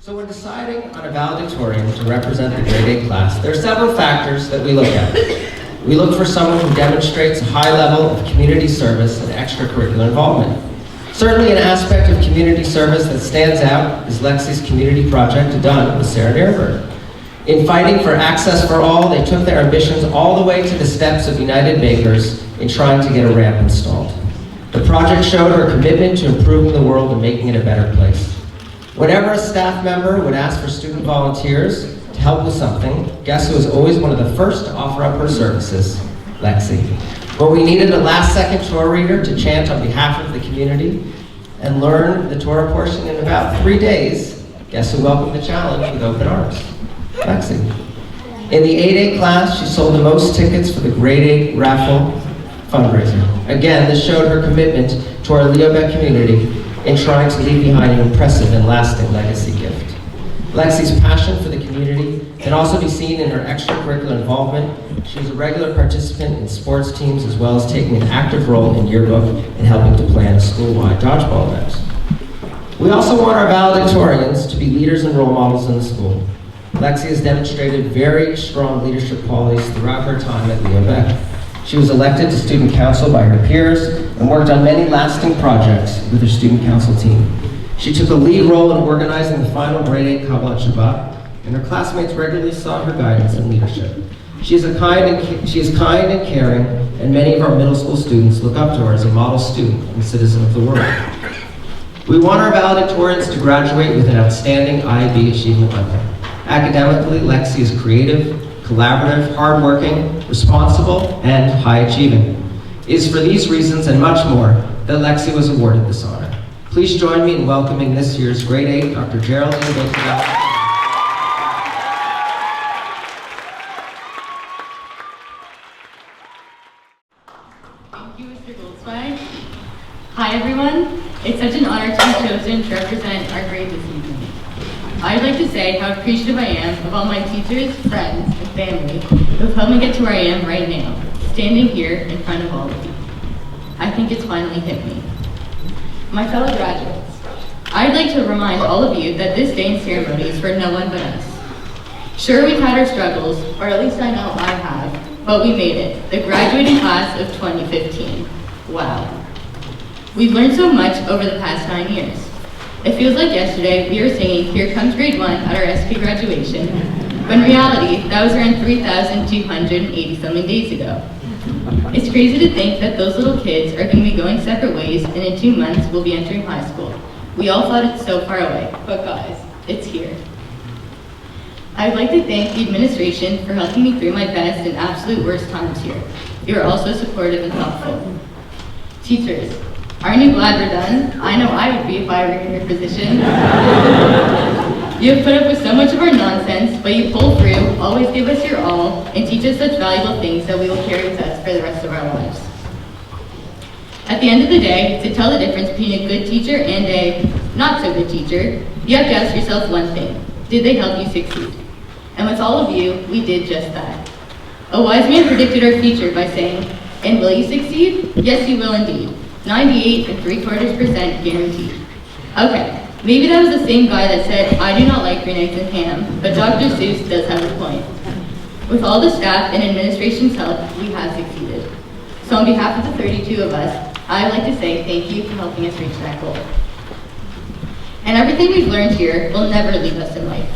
So when deciding on a valedictorian to represent the grade 8 class, there are several factors that we look at. We look for someone who demonstrates a high level of community service and extracurricular involvement. Certainly an aspect of community service that stands out is Lexi's community project done with Sarah Nierenberg. In fighting for access for all, they took their ambitions all the way to the steps of United Bakers in trying to get a ramp installed. The project showed her commitment to improving the world and making it a better place. Whenever a staff member would ask for student volunteers to help with something, guess who was always one of the first to offer up her services? Lexi. When we needed a last-second Torah reader to chant on behalf of the community and learn the Torah portion in about 3 days, guess who welcomed the challenge with open arms? Lexi. In the 8A class, she sold the most tickets for the grade 8 raffle fundraiser. Again, this showed her commitment to our Leo Baeck community in trying to leave behind an impressive and lasting legacy gift. Lexi's passion for the community can also be seen in her extracurricular involvement. She was a regular participant in sports teams as well as taking an active role in yearbook and helping to plan a school-wide dodgeball event. We also want our valedictorians to be leaders and role models in the school. Lexi has demonstrated very strong leadership qualities throughout her time at Leo Baeck. She was elected to student council by her peers and worked on many lasting projects with her student council team. She took a lead role in organizing the final grade 8 Kabbalat Shabbat, and her classmates regularly sought her guidance and leadership. She is kind and caring, and many of our middle school students look up to her as a model student and citizen of the world. We want our valedictorians to graduate with an outstanding IB achievement level. Academically, Lexi is creative, collaborative, hardworking, responsible, and high-achieving. It is for these reasons and much more that Lexi was awarded this honor. Please join me in welcoming this year's grade 8, Dr. Geraldine Baeck. Thank you, Mr. Goldsweig. Hi, everyone. It's such an honor to be chosen to represent our grade this evening. I'd like to say how appreciative I am of all my teachers, friends, and family who have helped me get to where I am right now, standing here in front of all of you. I think it's finally hit me. My fellow graduates, I'd like to remind all of you that this day in ceremony is for no one but us. Sure, we've had our struggles, or at least I know I have, but we made it, the graduating class of 2015. Wow. We've learned so much over the past 9 years. It feels like yesterday we were singing Here Comes Grade 1 at our SP graduation, but in reality, that was around 3,280 something days ago. It's crazy to think that those little kids are going to be going separate ways and in 2 months we'll be entering high school. We all thought it's so far away, but guys, it's here. I'd like to thank the administration for helping me through my best and absolute worst times here. You are also supportive and thoughtful. Teachers, aren't you glad we're done? I know I would be if I were in your position. You have put up with so much of our nonsense, but you pull through, always give us your all, and teach us such valuable things that we will carry with us for the rest of our lives. At the end of the day, to tell the difference between a good teacher and a not-so-good teacher, you have to ask yourself one thing: did they help you succeed? And with all of you, we did just that. A wise man predicted our future by saying, "And will you succeed? Yes, you will indeed. 98.75% guaranteed." Okay. Maybe that was the same guy that said, "I do not like green eggs and ham," but Dr. Seuss does have a point. With all the staff and administration's help, we have succeeded. So on behalf of the 32 of us, I'd like to say thank you for helping us reach that goal. And everything we've learned here will never leave us in life.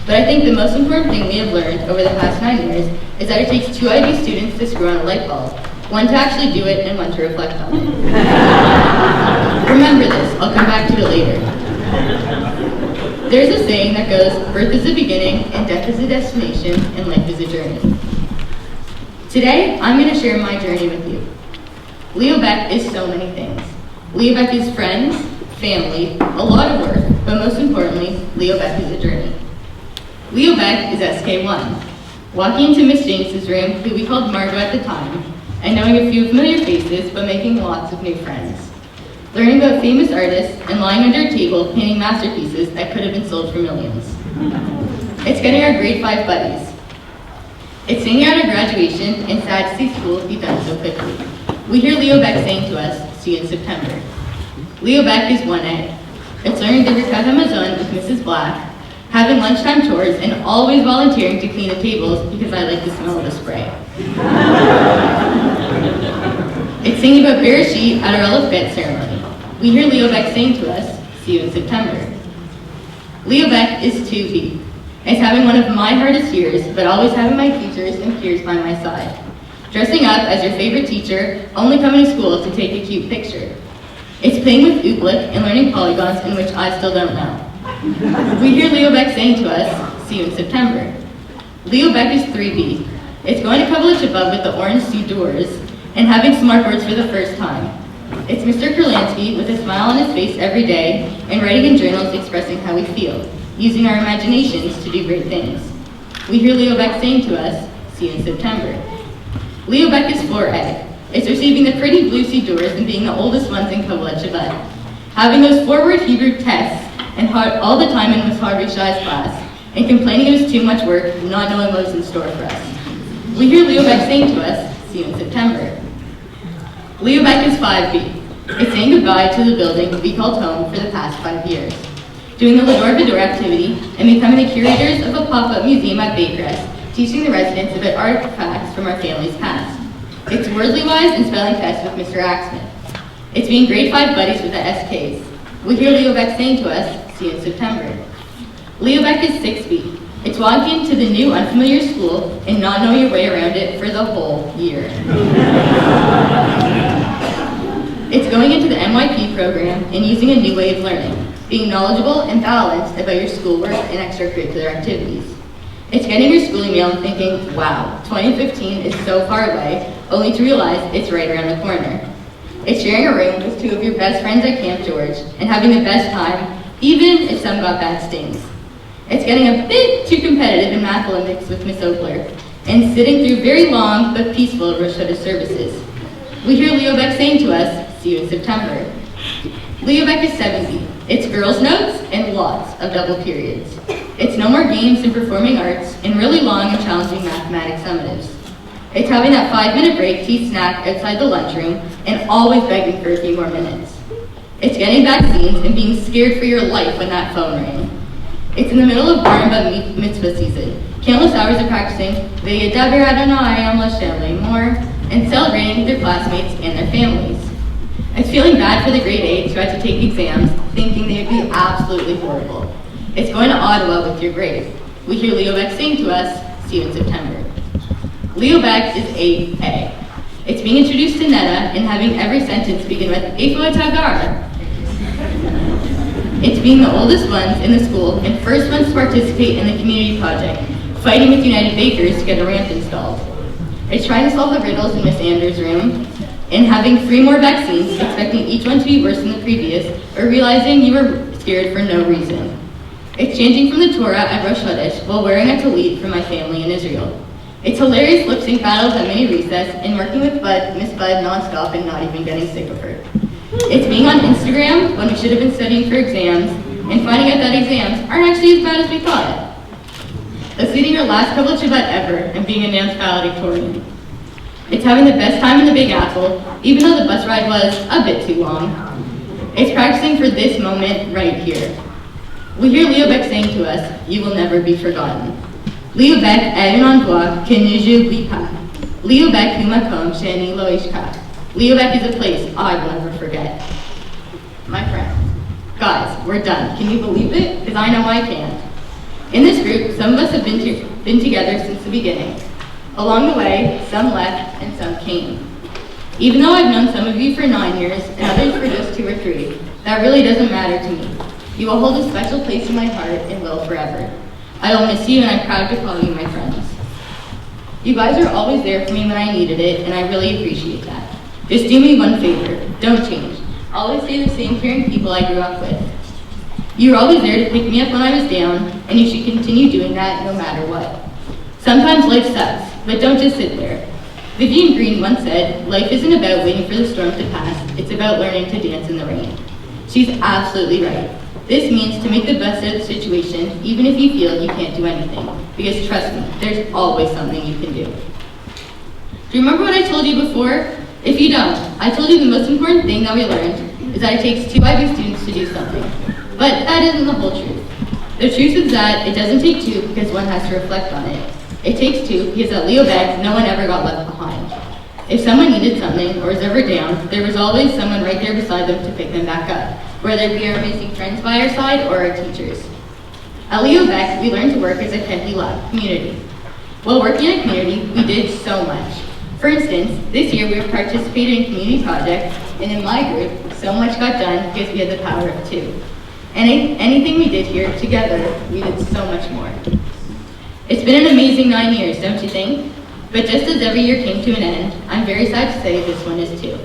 But I think the most important thing we have learned over the past 9 years is that it takes 2 IB students to screw on a light bulb, one to actually do it and one to reflect on it. Remember this, I'll come back to it later. There's a saying that goes, birth is a beginning, and death is a destination, and life is a journey. Today, I'm going to share my journey with you. Leo Baeck is so many things. Leo Baeck is friends, family, a lot of work, but most importantly, Leo Baeck is a journey. Leo Baeck is SK1. Walking into Miss James's room, who we called Margot at the time, and knowing a few familiar faces, but making lots of new friends. Learning about famous artists and lying under a table painting masterpieces that could have been sold for millions. It's getting our grade 5 buddies. It's singing at our graduation and sad to see school be done so quickly. We hear Leo Baeck saying to us, "See you in September." Leo Baeck is 1A. It's learning the Rikat Hamazon with Mrs. Black, having lunchtime chores, and always volunteering to clean the tables because I like the smell of the spray. It's singing about Bereshit at our Aleph ceremony. We hear Leo Baeck saying to us, "See you in September." Leo Baeck is 2B. It's having one of my hardest years, but always having my teachers and peers by my side. Dressing up as your favorite teacher, only coming to school to take a cute picture. It's playing with oobleck and learning polygons in which I still don't know. We hear Leo Baeck saying to us, "See you in September." Leo Baeck is 3B. It's going to College above with the orange sea doors and having smart boards for the first time. It's Mr. Kurlansky with a smile on his face every day and writing in journals expressing how we feel, using our imaginations to do great things. We hear Leo Baeck saying to us, "See you in September." Leo Baeck is 4A. It's receiving the pretty blue sea doors and being the oldest ones in College above. Having those forward Hebrew tests and all the time in Miss Harvey Shai's class, and complaining it was too much work, not knowing what was in store for us. We hear Leo Baeck saying to us, "See you in September." Leo Baeck is 5B. It's saying goodbye to the building we called home for the past 5 years. Doing the Lador Vidor activity and becoming the curators of a pop-up museum at Baeck, teaching the residents about artifacts from our family's past. It's Wordly Wise and spelling test with Mr. Axman. It's being grade 5 buddies with the SKs. We hear Leo Baeck saying to us, "See you in September." Leo Baeck is 6B. It's walking into the new unfamiliar school and not knowing your way around it for the whole year. It's going into the MYP program and using a new way of learning, being knowledgeable and balanced about your schoolwork and extracurricular activities. It's getting your school email and thinking, wow, 2015 is so far away, only to realize it's right around the corner. It's sharing a room with 2 of your best friends at Camp George and having the best time, even if some got bad stings. It's getting a bit too competitive in Math Olympics with Miss Oakler and sitting through very long but peaceful Rosh Hashanah services. We hear Leo Baeck saying to us, "See you in September." Leo Baeck is 7B. It's girls' notes and lots of double periods. It's no more games and performing arts and really long and challenging mathematics summatives. It's having that 5-minute break to eat snack outside the lunchroom and always begging for a few more minutes. It's getting vaccines and being scared for your life when that phone rang. It's in the middle of Bar Mitzvah season. Countless hours of practicing V'yedaber Adonai Am Lashem Lemor and celebrating with their classmates and their families. It's feeling bad for the grade 8s who had to take exams, thinking they would be absolutely horrible. It's going to Ottawa with your grade. We hear Leo Baeck saying to us, "See you in September." Leo Baeck is 8A. It's being introduced to Netta and having every sentence begin with Eifo Tagar. It's being the oldest ones in the school and first ones to participate in the community project, fighting with United Bakers to get a ramp installed. It's trying to solve the riddles in Miss Anders' room and having 3 more vaccines, expecting each one to be worse than the previous, or realizing you were scared for no reason. It's changing from the Torah at Rosh Chodesh while wearing a tallit for my family in Israel. It's hilarious lip sync battles at mini recess and working with Miss Bud nonstop and not even getting sick of her. It's being on Instagram when we should have been studying for exams and finding out that exams aren't actually as bad as we thought. It's leading your last couple of Shabbat ever and being announced valedictorian. It's having the best time in the Big Apple, even though the bus ride was a bit too long. It's practicing for this moment right here. We hear Leo Baeck saying to us, "You will never be forgotten." Leo Baeck, un endroit que ne j'oublie pas. Leo Baeck, hu makom she'ani lo ishkach. Leo Baeck is a place I will never forget. My friends, guys, we're done. Can you believe it? Because I know I can't. In this group, some of us have been together since the beginning. Along the way, some left and some came. Even though I've known some of you for 9 years and others for just 2 or 3, that really doesn't matter to me. You will hold a special place in my heart and will forever. I will miss you and I'm proud to call you my friends. You guys are always there for me when I needed it and I really appreciate that. Just do me one favor, don't change. Always stay the same caring people I grew up with. You were always there to pick me up when I was down and you should continue doing that no matter what. Sometimes life sucks, but don't just sit there. Vivian Green once said, "Life isn't about waiting for the storm to pass, it's about learning to dance in the rain." She's absolutely right. This means to make the best of the situation, even if you feel you can't do anything. Because trust me, there's always something you can do. Do you remember what I told you before? If you don't, I told you the most important thing that we learned is that it takes 2 IB students to do something. But that isn't the whole truth. The truth is that it doesn't take two because one has to reflect on it. It takes two because at Leo Baeck, no one ever got left behind. If someone needed something or was ever down, there was always someone right there beside them to pick them back up, whether it be our amazing friends by our side or our teachers. At Leo Baeck, we learned to work as a Kehi Lab community. While working in a community, we did so much. For instance, this year we participated in community projects, and in my group, so much got done because we had the power of two. And anything we did here together, we did so much more. It's been an amazing 9 years, don't you think? But just as every year came to an end, I'm very sad to say this one is too.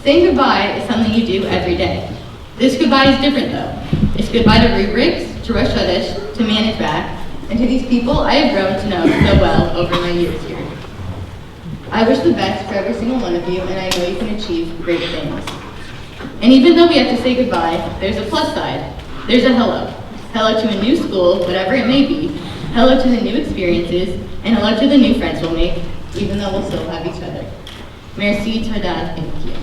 Saying goodbye is something you do every day. This goodbye is different though. It's goodbye to rubrics, to Rosh Chodesh, to manage back, and to these people I have grown to know so well over my years here. I wish the best for every single one of you, and I know you can achieve great things. And even though we have to say goodbye, there's a plus side. There's a hello. Hello to a new school, whatever it may be. Hello to the new experiences, and hello to the new friends we'll make, even though we'll still have each other. Merci, Toda, thank you.